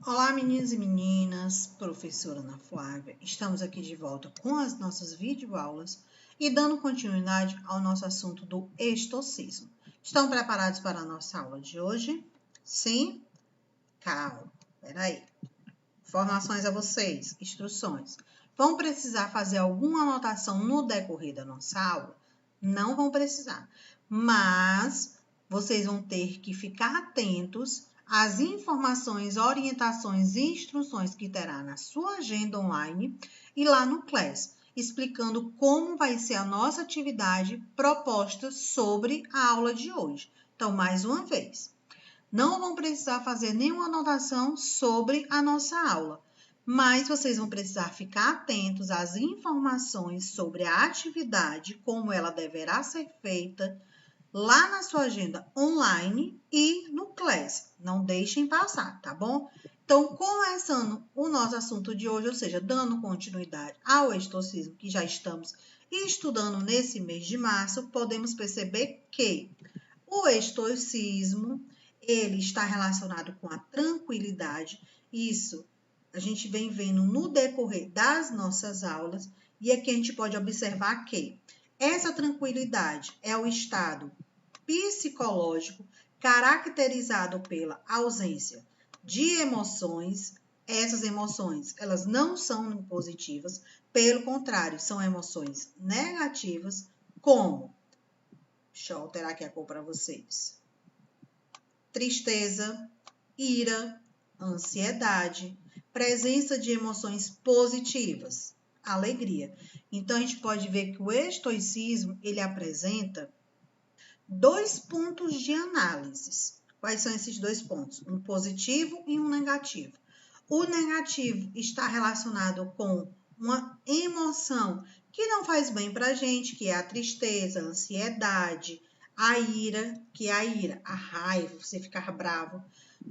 Olá, meninos e meninas, professora Ana Flávia. Estamos aqui de volta com as nossas videoaulas e dando continuidade ao nosso assunto do estoicismo. Estão preparados para a nossa aula de hoje? Sim? Calma, peraí. Informações a vocês, instruções. Vão precisar fazer alguma anotação no decorrer da nossa aula? Não vão precisar, mas vocês vão ter que ficar atentos às informações, orientações e instruções que terá na sua agenda online e lá no Class, explicando como vai ser a nossa atividade proposta sobre a aula de hoje. Então, mais uma vez, não vão precisar fazer nenhuma anotação sobre a nossa aula, mas vocês vão precisar ficar atentos às informações sobre a atividade, como ela deverá ser feita, lá na sua agenda online e no Class. Não deixem passar, tá bom? Então, começando o nosso assunto de hoje, ou seja, dando continuidade ao estoicismo que já estamos estudando nesse mês de março, podemos perceber que o estoicismo, ele está relacionado com a tranquilidade. Isso a gente vem vendo no decorrer das nossas aulas, e aqui a gente pode observar que essa tranquilidade é o estado psicológico caracterizado pela ausência de emoções. Essas emoções, elas não são positivas, pelo contrário, são emoções negativas, como, deixa eu alterar aqui a cor para vocês, tristeza, ira, ansiedade, presença de emoções positivas, alegria. Então, a gente pode ver que o estoicismo, ele apresenta dois pontos de análise. Quais são esses dois pontos? Um positivo e um negativo. O negativo está relacionado com uma emoção que não faz bem para a gente, que é a tristeza, a ansiedade, a ira, que é a raiva, você ficar bravo.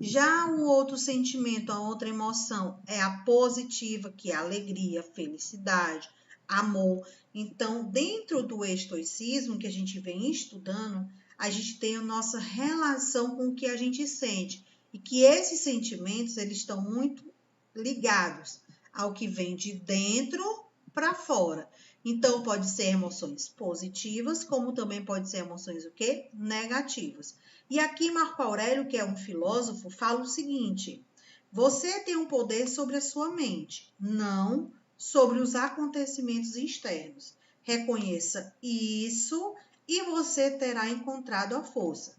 Já o outro sentimento, a outra emoção, é a positiva, que é a alegria, felicidade, amor. Então, dentro do estoicismo que a gente vem estudando, a gente tem a nossa relação com o que a gente sente. E que esses sentimentos, eles estão muito ligados ao que vem de dentro para fora. Então, pode ser emoções positivas, como também pode ser emoções o quê? Negativas. E aqui Marco Aurélio, que é um filósofo, fala o seguinte: você tem um poder sobre a sua mente, não sobre os acontecimentos externos. Reconheça isso e você terá encontrado a força.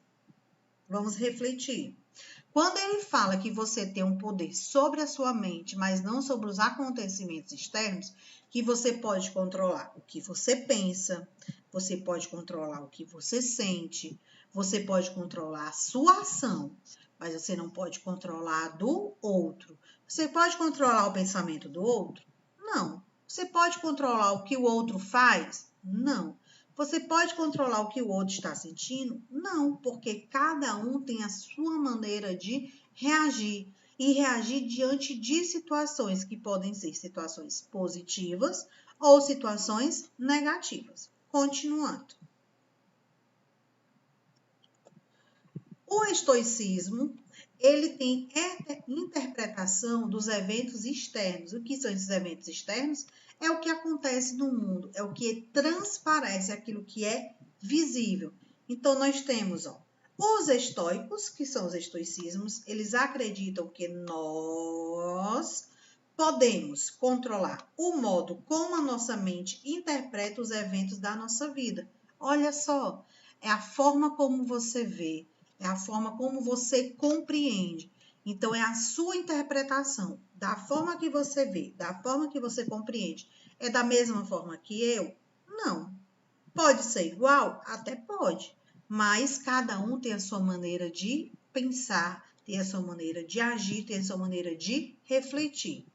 Vamos refletir. Quando ele fala que você tem um poder sobre a sua mente, mas não sobre os acontecimentos externos, que você pode controlar o que você pensa, você pode controlar o que você sente, você pode controlar a sua ação, mas você não pode controlar a do outro. Você pode controlar o pensamento do outro? Não. Você pode controlar o que o outro faz? Não. Você pode controlar o que o outro está sentindo? Não, porque cada um tem a sua maneira de reagir e reagir diante de situações que podem ser situações positivas ou situações negativas. Continuando. O estoicismo, ele tem interpretação dos eventos externos. O que são esses eventos externos? É o que acontece no mundo, é o que transparece, aquilo que é visível. Então, nós temos os estoicos, que são os estoicismos, eles acreditam que nós podemos controlar o modo como a nossa mente interpreta os eventos da nossa vida. Olha só, é a forma como você vê, é a forma como você compreende. Então, é a sua interpretação, da forma que você vê, da forma que você compreende. É da mesma forma que eu? Não. Pode ser igual? Até pode. Mas cada um tem a sua maneira de pensar, tem a sua maneira de agir, tem a sua maneira de refletir.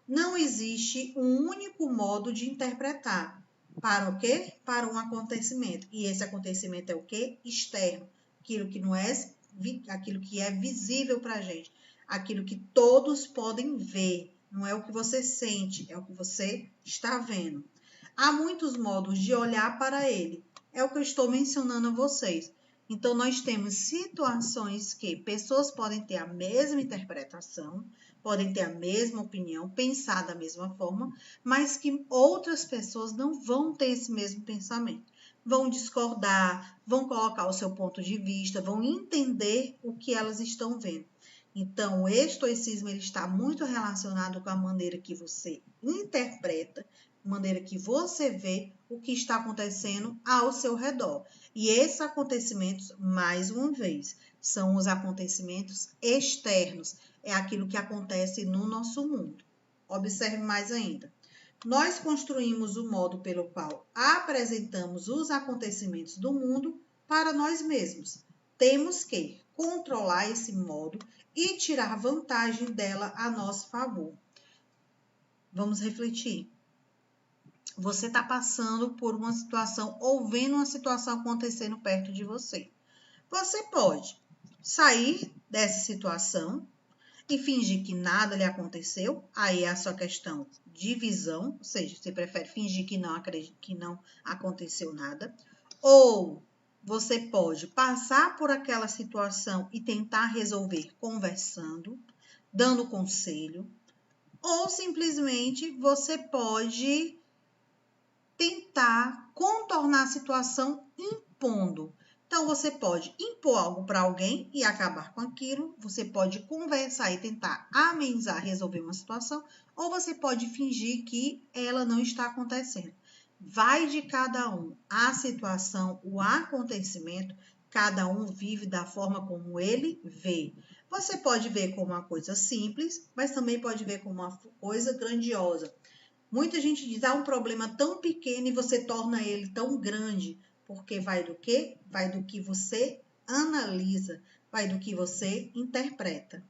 Não existe um único modo de interpretar. Para o quê? Para um acontecimento. E esse acontecimento é o quê? Externo. Aquilo que não é, aquilo que é visível para a gente. Aquilo que todos podem ver. Não é o que você sente, é o que você está vendo. Há muitos modos de olhar para ele. É o que eu estou mencionando a vocês. Então, nós temos situações que pessoas podem ter a mesma interpretação, podem ter a mesma opinião, pensar da mesma forma, mas que outras pessoas não vão ter esse mesmo pensamento. Vão discordar, vão colocar o seu ponto de vista, vão entender o que elas estão vendo. Então, o estoicismo ele está muito relacionado com a maneira que você interpreta, maneira que você vê o que está acontecendo ao seu redor. E esses acontecimentos, mais uma vez, são os acontecimentos externos, é aquilo que acontece no nosso mundo. Observe mais ainda. Nós construímos o modo pelo qual apresentamos os acontecimentos do mundo para nós mesmos. Temos que controlar esse modo e tirar vantagem dela a nosso favor. Vamos refletir. Você está passando por uma situação ou vendo uma situação acontecendo perto de você. Você pode sair dessa situação e fingir que nada lhe aconteceu. Aí é a sua questão de visão, ou seja, você prefere fingir que não aconteceu nada. Ou você pode passar por aquela situação e tentar resolver conversando, dando conselho. Ou simplesmente você pode tentar contornar a situação impondo. Então, você pode impor algo para alguém e acabar com aquilo. Você pode conversar e tentar amenizar, resolver uma situação. Ou você pode fingir que ela não está acontecendo. Vai de cada um. A situação, o acontecimento, cada um vive da forma como ele vê. Você pode ver como uma coisa simples, mas também pode ver como uma coisa grandiosa. Muita gente diz, um problema tão pequeno e você torna ele tão grande. Porque vai do quê? Vai do que você analisa, vai do que você interpreta.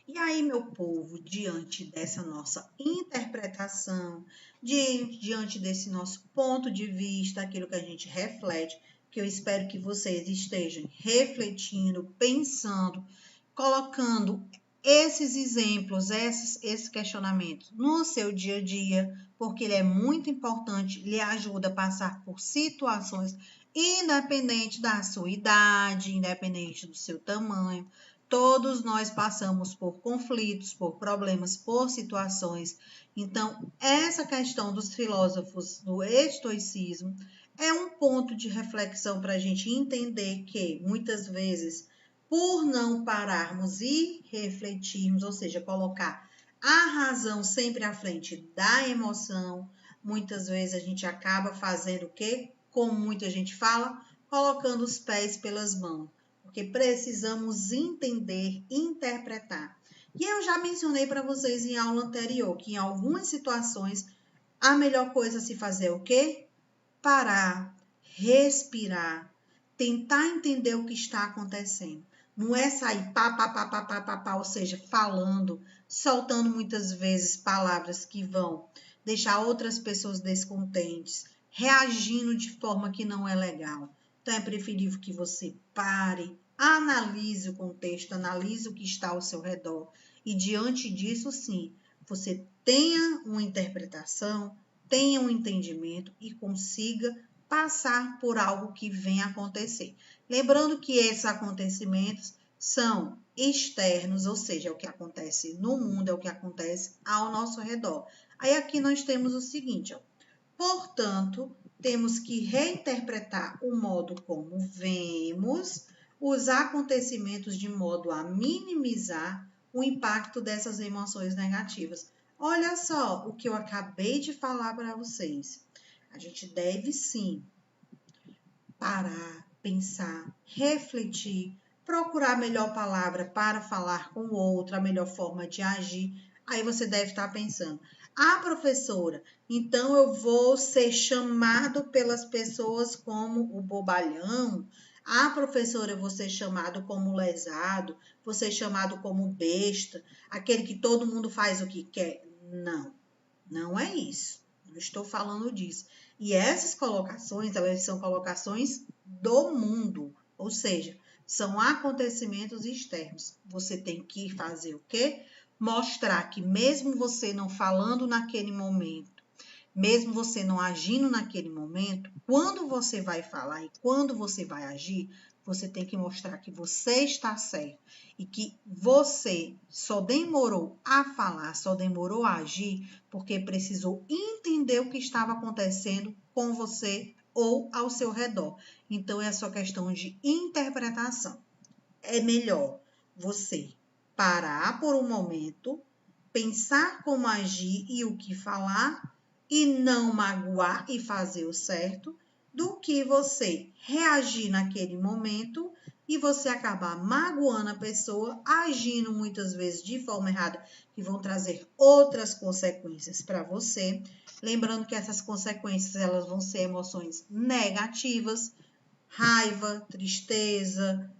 E aí, meu povo, diante dessa nossa interpretação, diante desse nosso ponto de vista, aquilo que a gente reflete, que eu espero que vocês estejam refletindo, pensando, colocando esses exemplos, esses questionamentos no seu dia a dia, porque ele é muito importante, lhe ajuda a passar por situações independente da sua idade, independente do seu tamanho. Todos nós passamos por conflitos, por problemas, por situações. Então, essa questão dos filósofos do estoicismo é um ponto de reflexão para a gente entender que, muitas vezes, por não pararmos e refletirmos, ou seja, colocar a razão sempre à frente da emoção, muitas vezes a gente acaba fazendo o quê? Como muita gente fala, colocando os pés pelas mãos, porque precisamos entender, interpretar. E eu já mencionei para vocês em aula anterior que em algumas situações a melhor coisa a se fazer é o quê? Parar, respirar, tentar entender o que está acontecendo. Não é sair pá, ou seja, falando, soltando muitas vezes palavras que vão deixar outras pessoas descontentes, reagindo de forma que não é legal. Então, é preferível que você pare, analise o contexto, analise o que está ao seu redor e, diante disso, sim, você tenha uma interpretação, tenha um entendimento e consiga passar por algo que vem acontecer. Lembrando que esses acontecimentos são externos, ou seja, é o que acontece no mundo, é o que acontece ao nosso redor. Aí aqui nós temos o seguinte, ó. Portanto, temos que reinterpretar o modo como vemos os acontecimentos de modo a minimizar o impacto dessas emoções negativas. Olha só o que eu acabei de falar para vocês. A gente deve sim parar, pensar, refletir, procurar a melhor palavra para falar com o outro, a melhor forma de agir. Aí você deve estar pensando, professora, então eu vou ser chamado pelas pessoas como o bobalhão? Professora, eu vou ser chamado como lesado, vou ser chamado como besta, aquele que todo mundo faz o que quer. Não, não é isso. Não estou falando disso. E essas colocações, elas são colocações do mundo, ou seja, são acontecimentos externos. Você tem que fazer o quê? Mostrar que mesmo você não falando naquele momento, mesmo você não agindo naquele momento, quando você vai falar e quando você vai agir, você tem que mostrar que você está certo e que você só demorou a falar, só demorou a agir porque precisou entender o que estava acontecendo com você ou ao seu redor. Então, é só questão de interpretação. É melhor você parar por um momento, pensar como agir e o que falar e não magoar e fazer o certo, do que você reagir naquele momento e você acabar magoando a pessoa, agindo muitas vezes de forma errada, que vão trazer outras consequências para você. Lembrando que essas consequências elas vão ser emoções negativas, raiva, tristeza,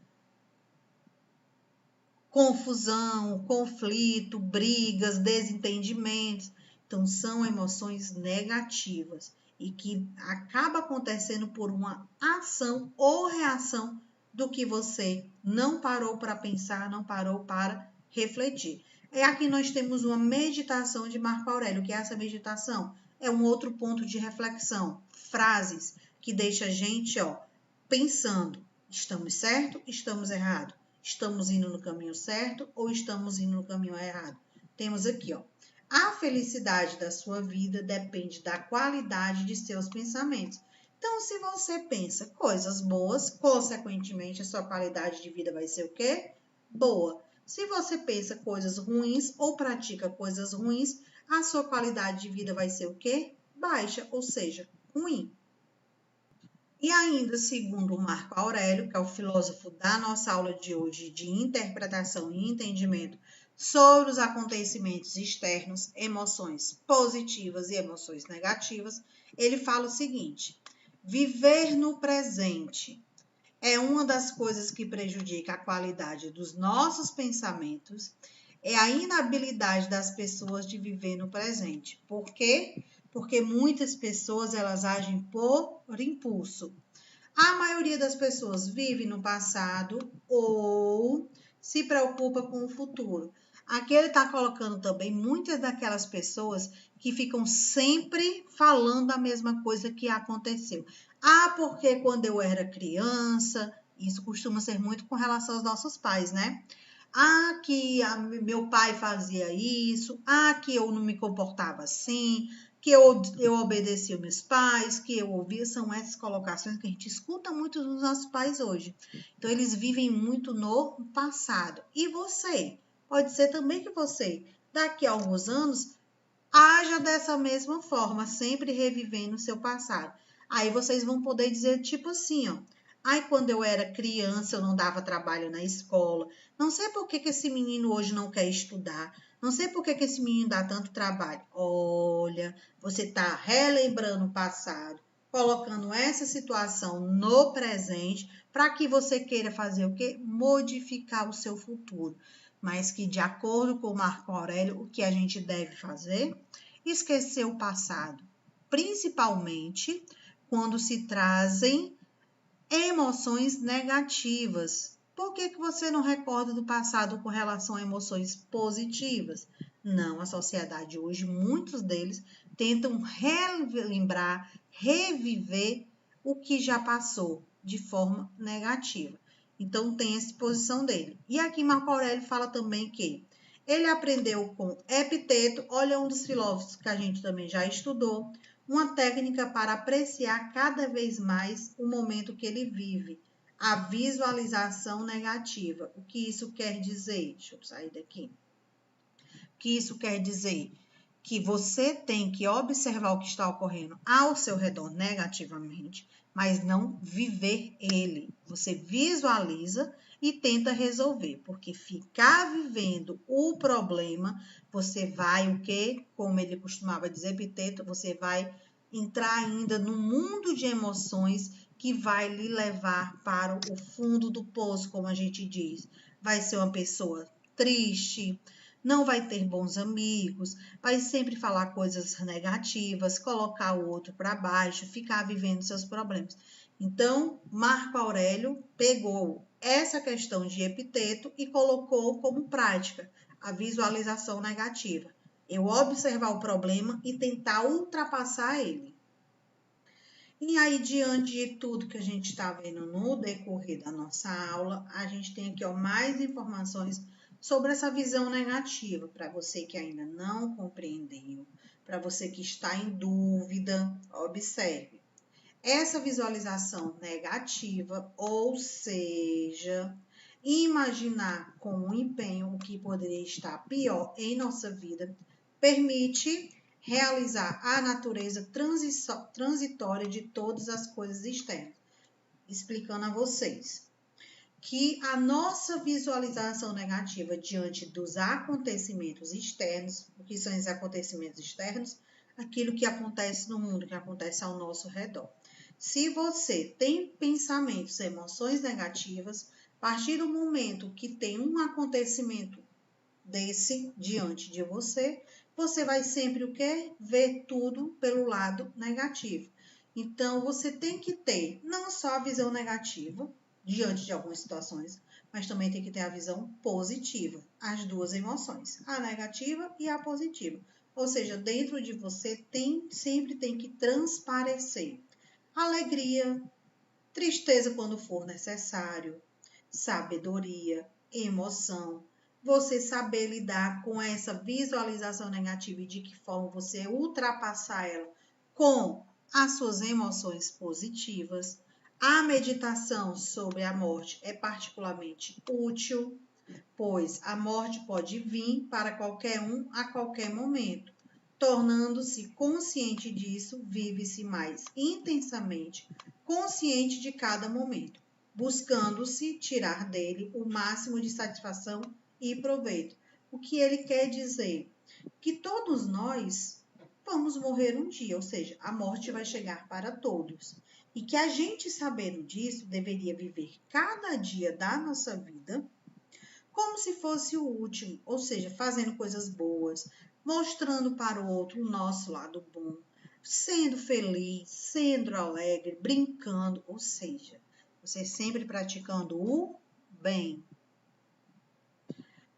confusão, conflito, brigas, desentendimentos. Então, são emoções negativas e que acaba acontecendo por uma ação ou reação do que você não parou para pensar, não parou para refletir. É aqui nós temos uma meditação de Marco Aurélio. O que é essa meditação? É um outro ponto de reflexão, frases que deixa a gente, pensando, estamos certo, estamos errado? Estamos indo no caminho certo ou estamos indo no caminho errado? Temos aqui, a felicidade da sua vida depende da qualidade de seus pensamentos. Então, se você pensa coisas boas, consequentemente, a sua qualidade de vida vai ser o quê? Boa. Se você pensa coisas ruins ou pratica coisas ruins, a sua qualidade de vida vai ser o quê? Baixa, ou seja, ruim. E ainda, segundo Marco Aurélio, que é o filósofo da nossa aula de hoje de interpretação e entendimento sobre os acontecimentos externos, emoções positivas e emoções negativas, ele fala o seguinte: viver no presente é uma das coisas que prejudica a qualidade dos nossos pensamentos, é a inabilidade das pessoas de viver no presente. Por quê? Porque muitas pessoas elas agem por impulso. A maioria das pessoas vive no passado ou se preocupa com o futuro. Aqui ele está colocando também muitas daquelas pessoas que ficam sempre falando a mesma coisa que aconteceu. Ah, porque quando eu era criança, isso costuma ser muito com relação aos nossos pais, né? Ah, que meu pai fazia isso, ah, que eu não me comportava assim, que eu obedecia meus pais, que eu ouvia, são essas colocações que a gente escuta muito dos nossos pais hoje. Então, eles vivem muito no passado. E você? Pode ser também que você, daqui a alguns anos, haja dessa mesma forma, sempre revivendo o seu passado. Aí vocês vão poder dizer tipo assim, ai, quando eu era criança, eu não dava trabalho na escola. Não sei por que esse menino hoje não quer estudar. Não sei por que esse menino dá tanto trabalho. Olha, você está relembrando o passado, colocando essa situação no presente, para que você queira fazer o quê? Modificar o seu futuro. Mas que, de acordo com Marco Aurélio, o que a gente deve fazer? Esquecer o passado. Principalmente quando se trazem emoções negativas. Por que você não recorda do passado com relação a emoções positivas? Não, a sociedade hoje, muitos deles tentam relembrar, reviver o que já passou de forma negativa. Então, tem essa posição dele. E aqui Marco Aurélio fala também que ele aprendeu com Epiteto, olha um dos filósofos que a gente também já estudou, uma técnica para apreciar cada vez mais o momento que ele vive, a visualização negativa. O que isso quer dizer? Deixa eu sair daqui. O que isso quer dizer? Que você tem que observar o que está ocorrendo ao seu redor negativamente, mas não viver ele. Você visualiza e tenta resolver, porque ficar vivendo o problema, você vai o quê? Como ele costumava dizer, Epiteto, você vai entrar ainda no mundo de emoções que vai lhe levar para o fundo do poço, como a gente diz. Vai ser uma pessoa triste, não vai ter bons amigos, vai sempre falar coisas negativas, colocar o outro para baixo, ficar vivendo seus problemas. Então, Marco Aurélio pegou essa questão de Epiteto e colocou como prática a visualização negativa. Eu observar o problema e tentar ultrapassar ele. E aí, diante de tudo que a gente está vendo no decorrer da nossa aula, a gente tem aqui mais informações sobre essa visão negativa, para você que ainda não compreendeu, para você que está em dúvida, observe. Essa visualização negativa, ou seja, imaginar com o empenho o que poderia estar pior em nossa vida, permite realizar a natureza transitória de todas as coisas externas. Explicando a vocês que a nossa visualização negativa diante dos acontecimentos externos, o que são os acontecimentos externos? Aquilo que acontece no mundo, que acontece ao nosso redor. Se você tem pensamentos, emoções negativas, a partir do momento que tem um acontecimento desse diante de você, você vai sempre o quê? Ver tudo pelo lado negativo. Então, você tem que ter não só a visão negativa diante de algumas situações, mas também tem que ter a visão positiva, as duas emoções, a negativa e a positiva. Ou seja, dentro de você sempre tem que transparecer alegria, tristeza quando for necessário, sabedoria, emoção. Você saber lidar com essa visualização negativa e de que forma você ultrapassar ela com as suas emoções positivas. A meditação sobre a morte é particularmente útil, pois a morte pode vir para qualquer um a qualquer momento. Tornando-se consciente disso, vive-se mais intensamente, consciente de cada momento, buscando-se tirar dele o máximo de satisfação e proveito. O que ele quer dizer? Que todos nós vamos morrer um dia, ou seja, a morte vai chegar para todos. E que a gente, sabendo disso, deveria viver cada dia da nossa vida como se fosse o último, ou seja, fazendo coisas boas, mostrando para o outro o nosso lado bom, sendo feliz, sendo alegre, brincando, ou seja, você sempre praticando o bem.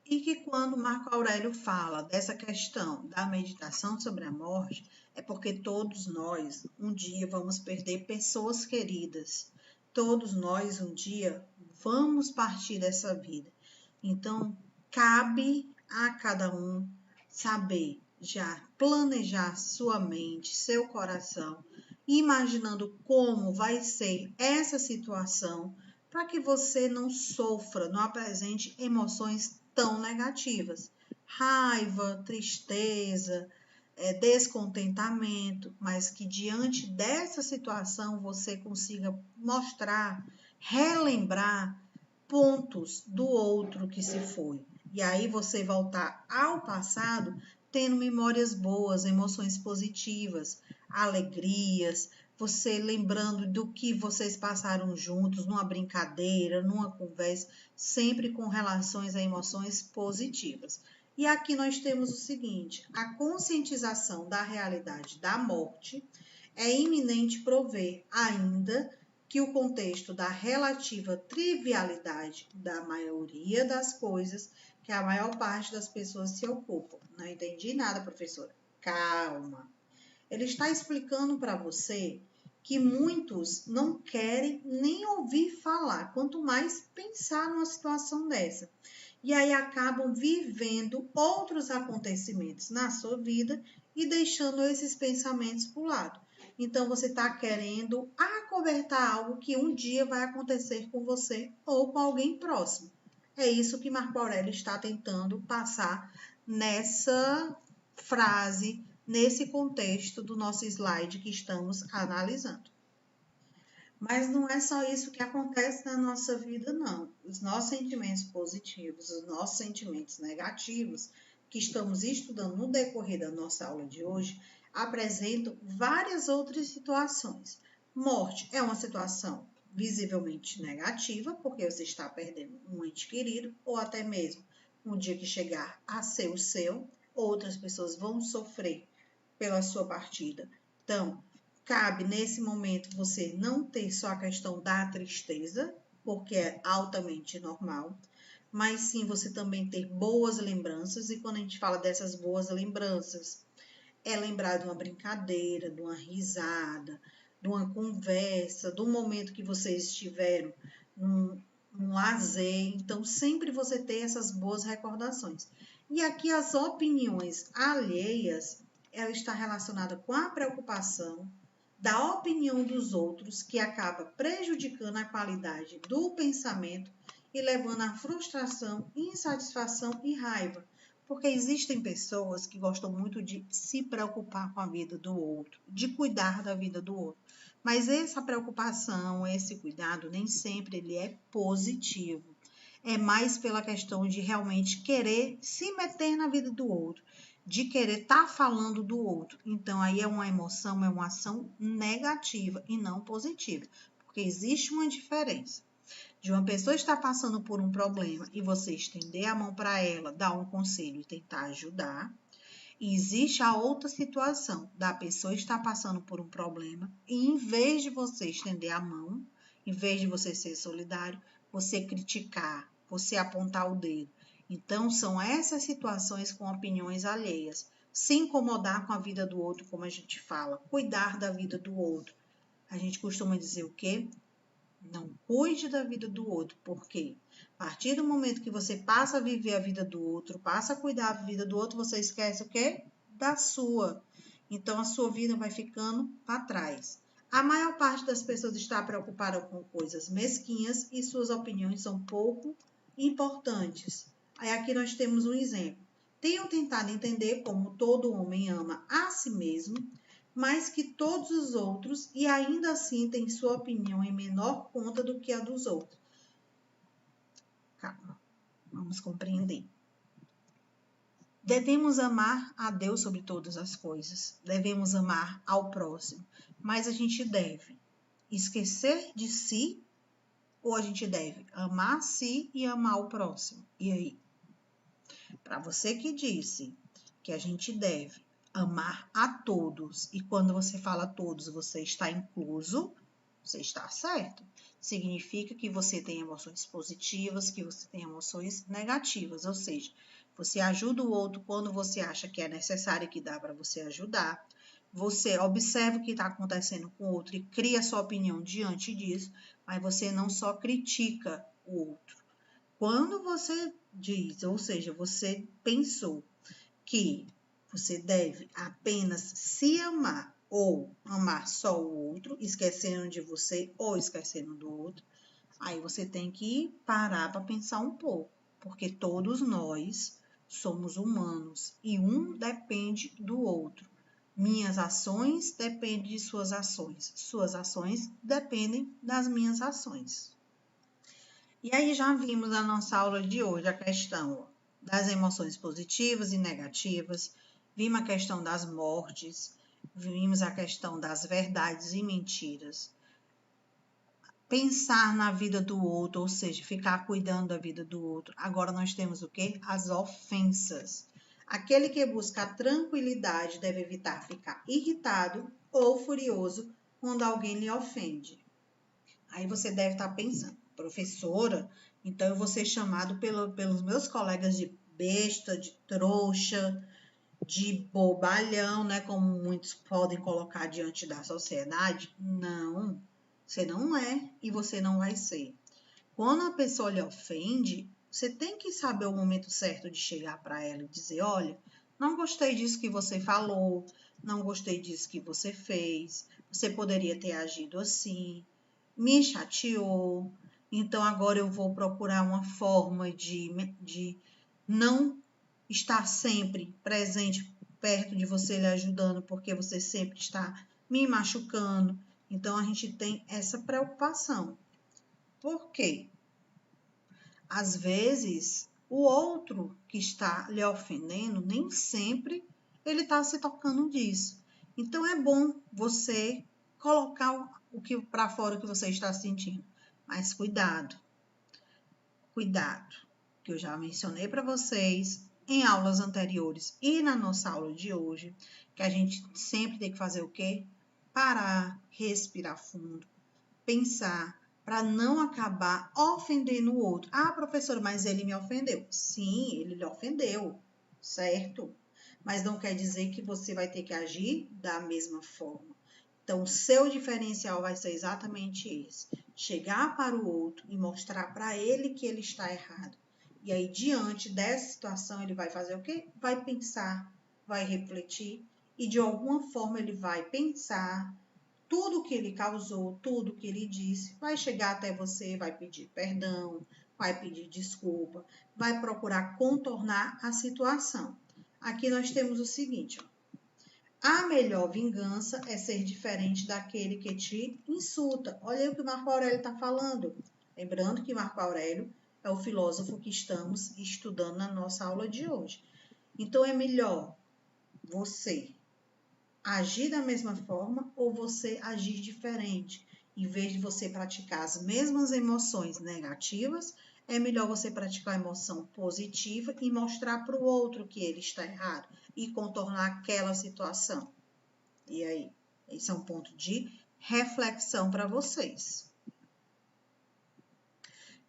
E que quando Marco Aurélio fala dessa questão da meditação sobre a morte, é porque todos nós um dia vamos perder pessoas queridas. Todos nós um dia vamos partir dessa vida. Então, cabe a cada um saber já planejar sua mente, seu coração, imaginando como vai ser essa situação, para que você não sofra, não apresente emoções tão negativas. Raiva, tristeza, descontentamento, mas que diante dessa situação você consiga mostrar, relembrar pontos do outro que se foi. E aí você voltar ao passado tendo memórias boas, emoções positivas, alegrias, você lembrando do que vocês passaram juntos, numa brincadeira, numa conversa, sempre com relações a emoções positivas. E aqui nós temos o seguinte: a conscientização da realidade da morte é iminente prover ainda que o contexto da relativa trivialidade da maioria das coisas que a maior parte das pessoas se ocupam. Não entendi nada, professora. Calma. Ele está explicando para você que muitos não querem nem ouvir falar, quanto mais pensar numa situação dessa. E aí acabam vivendo outros acontecimentos na sua vida e deixando esses pensamentos para o lado. Então, você está querendo acobertar algo que um dia vai acontecer com você ou com alguém próximo. É isso que Marco Aurélio está tentando passar nessa frase, nesse contexto do nosso slide que estamos analisando. Mas não é só isso que acontece na nossa vida, não. Os nossos sentimentos positivos, os nossos sentimentos negativos, que estamos estudando no decorrer da nossa aula de hoje, apresentam várias outras situações. Morte é uma situação visivelmente negativa, porque você está perdendo um ente querido, ou até mesmo um dia que chegar a ser o seu, outras pessoas vão sofrer pela sua partida. Então, cabe nesse momento você não ter só a questão da tristeza, porque é altamente normal, mas sim você também ter boas lembranças, e quando a gente fala dessas boas lembranças, é lembrar de uma brincadeira, de uma risada, de uma conversa, do momento que vocês estiveram num lazer. Então, sempre você ter essas boas recordações. E aqui as opiniões alheias, ela está relacionada com a preocupação da opinião dos outros, que acaba prejudicando a qualidade do pensamento e levando à frustração, insatisfação e raiva. Porque existem pessoas que gostam muito de se preocupar com a vida do outro, de cuidar da vida do outro. Mas essa preocupação, esse cuidado, nem sempre ele é positivo. É mais pela questão de realmente querer se meter na vida do outro, de querer estar falando do outro. Então, aí é uma emoção, é uma ação negativa e não positiva. Porque existe uma diferença de uma pessoa estar passando por um problema e você estender a mão para ela, dar um conselho e tentar ajudar. E existe a outra situação da pessoa estar passando por um problema e em vez de você estender a mão, em vez de você ser solidário, você criticar, você apontar o dedo. Então, são essas situações com opiniões alheias. Se incomodar com a vida do outro, como a gente fala, cuidar da vida do outro. A gente costuma dizer o quê? Não cuide da vida do outro, porque a partir do momento que você passa a viver a vida do outro, passa a cuidar da vida do outro, você esquece o quê? Da sua. Então, a sua vida vai ficando para trás. A maior parte das pessoas está preocupada com coisas mesquinhas e suas opiniões são pouco importantes. Aí aqui nós temos um exemplo. Tenho tentado entender como todo homem ama a si mesmo, mais que todos os outros, e ainda assim tem sua opinião em menor conta do que a dos outros. Calma, vamos compreender. Devemos amar a Deus sobre todas as coisas, devemos amar ao próximo, mas a gente deve esquecer de si ou a gente deve amar a si e amar o próximo? E aí? Para você que disse que a gente deve amar a todos, e quando você fala todos, você está incluso, você está certo. Significa que você tem emoções positivas, que você tem emoções negativas, ou seja, você ajuda o outro quando você acha que é necessário e que dá para você ajudar. Você observa o que está acontecendo com o outro e cria sua opinião diante disso, mas você não só critica o outro. Quando você diz, ou seja, você pensou que você deve apenas se amar ou amar só o outro, esquecendo de você ou esquecendo do outro, aí você tem que parar para pensar um pouco, porque todos nós somos humanos e um depende do outro. Minhas ações dependem de suas ações dependem das minhas ações. E aí já vimos na nossa aula de hoje a questão das emoções positivas e negativas, vimos a questão das mortes, vimos a questão das verdades e mentiras. Pensar na vida do outro, ou seja, ficar cuidando da vida do outro. Agora nós temos o quê? As ofensas. Aquele que busca a tranquilidade deve evitar ficar irritado ou furioso quando alguém lhe ofende. Aí você deve estar pensando, professora, então eu vou ser chamado pelos meus colegas de besta, de trouxa, de bobalhão, né? Como muitos podem colocar diante da sociedade. Não, você não é e você não vai ser. Quando a pessoa lhe ofende, você tem que saber o momento certo de chegar para ela e dizer, olha, não gostei disso que você falou, não gostei disso que você fez, você poderia ter agido assim, me chateou, então agora eu vou procurar uma forma de não estar sempre presente perto de você, lhe ajudando, porque você sempre está me machucando. Então a gente tem essa preocupação. Por quê? Às vezes, o outro que está lhe ofendendo, nem sempre ele está se tocando disso. Então, é bom você colocar o que para fora que você está sentindo. Mas cuidado, que eu já mencionei para vocês em aulas anteriores e na nossa aula de hoje, que a gente sempre tem que fazer o quê? Parar, respirar fundo, pensar para não acabar ofendendo o outro. Ah, professora, mas ele me ofendeu. Sim, ele lhe ofendeu, certo? Mas não quer dizer que você vai ter que agir da mesma forma. Então, o seu diferencial vai ser exatamente esse. Chegar para o outro e mostrar para ele que ele está errado. E aí, diante dessa situação, ele vai fazer o quê? Vai pensar, vai refletir e, de alguma forma, ele vai pensar tudo que ele causou, tudo que ele disse, vai chegar até você, vai pedir perdão, vai pedir desculpa, vai procurar contornar a situação. Aqui nós temos o seguinte, ó. A melhor vingança é ser diferente daquele que te insulta. Olha aí o que Marco Aurélio está falando. Lembrando que Marco Aurélio é o filósofo que estamos estudando na nossa aula de hoje. Então é melhor você agir da mesma forma ou você agir diferente. Em vez de você praticar as mesmas emoções negativas, é melhor você praticar a emoção positiva e mostrar para o outro que ele está errado e contornar aquela situação. E aí, esse é um ponto de reflexão para vocês.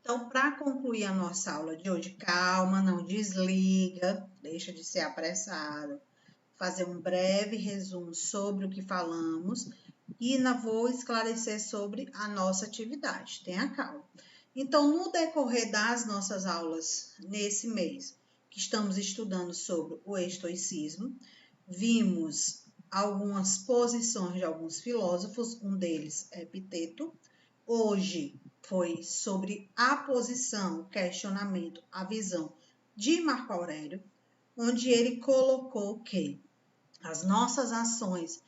Então, para concluir a nossa aula de hoje, calma, não desliga, deixa de ser apressado. Fazer um breve resumo sobre o que falamos e ainda vou esclarecer sobre a nossa atividade. Tenha calma. Então, no decorrer das nossas aulas nesse mês, que estamos estudando sobre o estoicismo, vimos algumas posições de alguns filósofos, um deles é Epiteto. Hoje foi sobre a posição, o questionamento, a visão de Marco Aurélio, onde ele colocou que as nossas ações,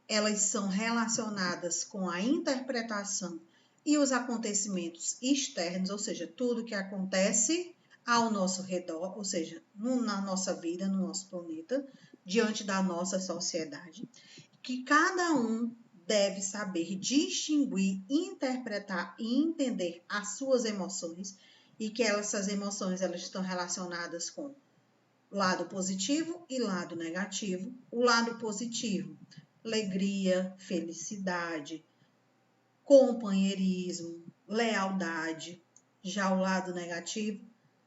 elas são relacionadas com a interpretação e os acontecimentos externos, ou seja, tudo que acontece ao nosso redor, ou seja, na nossa vida, no nosso planeta, diante da nossa sociedade, que cada um deve saber distinguir, interpretar e entender as suas emoções e que essas emoções elas estão relacionadas com lado positivo e lado negativo. O lado positivo, alegria, felicidade, companheirismo, lealdade. Já o lado negativo,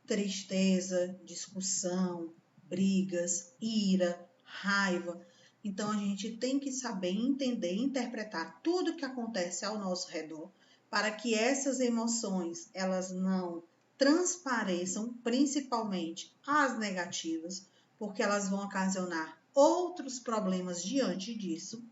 tristeza, discussão, brigas, ira, raiva. Então a gente tem que saber entender e interpretar tudo que acontece ao nosso redor para que essas emoções elas não transpareçam, principalmente as negativas, porque elas vão ocasionar outros problemas diante disso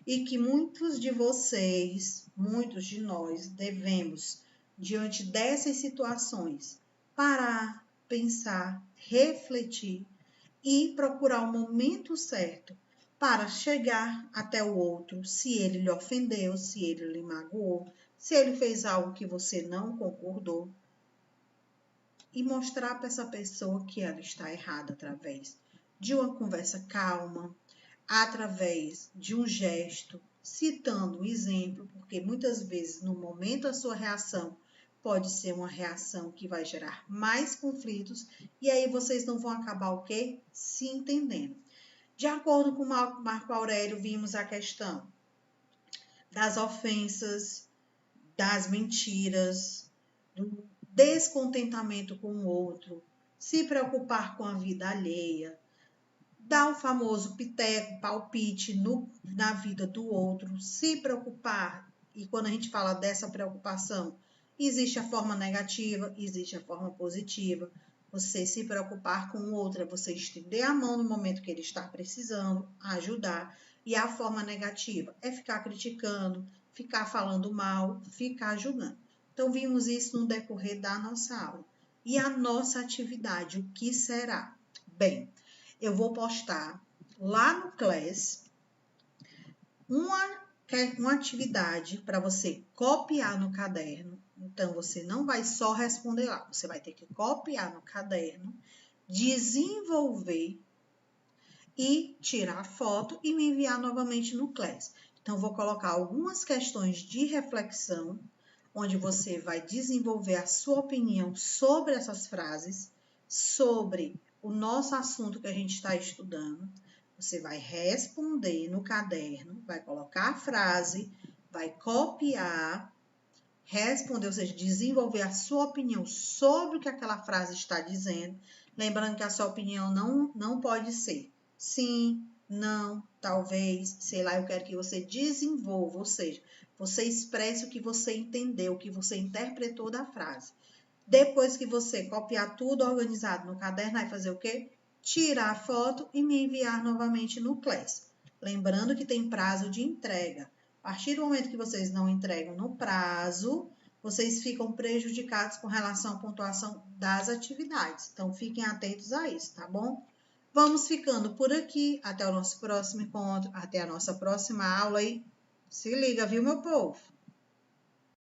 e que muitos de vocês, muitos de nós devemos, diante dessas situações, parar, pensar, refletir e procurar o momento certo para chegar até o outro, se ele lhe ofendeu, se ele lhe magoou, se ele fez algo que você não concordou, e mostrar para essa pessoa que ela está errada através de uma conversa calma, através de um gesto, citando um exemplo, porque muitas vezes no momento a sua reação pode ser uma reação que vai gerar mais conflitos e aí vocês não vão acabar o quê? Se entendendo. De acordo com Marco Aurélio, vimos a questão das ofensas, das mentiras, do descontentamento com o outro, se preocupar com a vida alheia, dar o famoso piteco, palpite na vida do outro, se preocupar. E quando a gente fala dessa preocupação, existe a forma negativa, existe a forma positiva. Você se preocupar com o outro é você estender a mão no momento que ele está precisando, ajudar. E a forma negativa é ficar criticando, ficar falando mal, ficar julgando. Então, vimos isso no decorrer da nossa aula. E a nossa atividade, o que será? Bem, eu vou postar lá no Class uma atividade para você copiar no caderno. Então, você não vai só responder lá, você vai ter que copiar no caderno, desenvolver e tirar foto e me enviar novamente no Class. Então, vou colocar algumas questões de reflexão, onde você vai desenvolver a sua opinião sobre essas frases, sobre o nosso assunto que a gente está estudando. Você vai responder no caderno, vai colocar a frase, vai copiar responder, ou seja, desenvolver a sua opinião sobre o que aquela frase está dizendo. Lembrando que a sua opinião não pode ser sim, não, talvez, sei lá, eu quero que você desenvolva, ou seja, você expresse o que você entendeu, o que você interpretou da frase. Depois que você copiar tudo organizado no caderno, vai fazer o quê? Tirar a foto e me enviar novamente no Class. Lembrando que tem prazo de entrega. A partir do momento que vocês não entregam no prazo, vocês ficam prejudicados com relação à pontuação das atividades. Então, fiquem atentos a isso, tá bom? Vamos ficando por aqui. Até o nosso próximo encontro. Até a nossa próxima aula. E se liga, viu, meu povo?